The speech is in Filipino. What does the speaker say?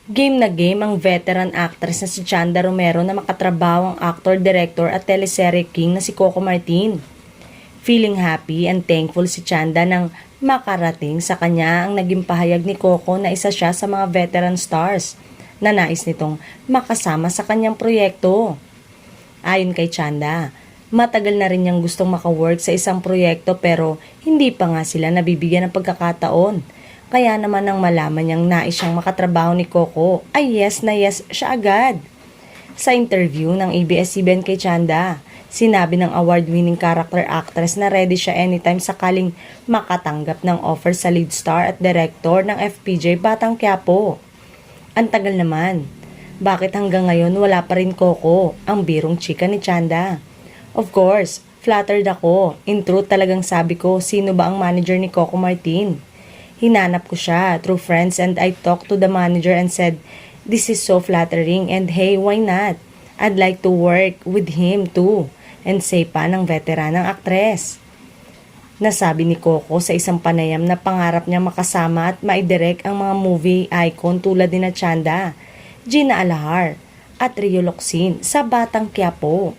Game na game ang veteran actress na si Chanda Romero na makatrabaho ang actor, director at teleserye king na si Coco Martin. Feeling happy and thankful si Chanda nang makarating sa kanya ang naging pahayag ni Coco na isa siya sa mga veteran stars na nais nitong makasama sa kanyang proyekto. Ayon kay Chanda, matagal na rin niyang gustong makawork sa isang proyekto pero hindi pa nga sila nabibigyan ng pagkakataon. Kaya naman nang malaman niyang nais siyang makatrabaho ni Coco, ay yes na yes siya agad. Sa interview ng ABS-CBN kay Chanda, sinabi ng award-winning character actress na ready siya anytime sakaling makatanggap ng offer sa lead star at director ng FPJ Batang Quiapo. Ang tagal naman. Bakit hanggang ngayon wala pa rin Coco, ang birong chika ni Chanda? Of course, flattered ako. In truth talagang sabi ko, sino ba ang manager ni Coco Martin? Hinanap ko siya through friends and I talked to the manager and said, this is so flattering and hey, why not? I'd like to work with him too. And say pa ng veteranang aktres. Nasabi ni Coco sa isang panayam na pangarap niya makasama at maidirect ang mga movie icon tulad ni Chanda, Gina Alahar at Rio Locsin sa Batang Quiapo.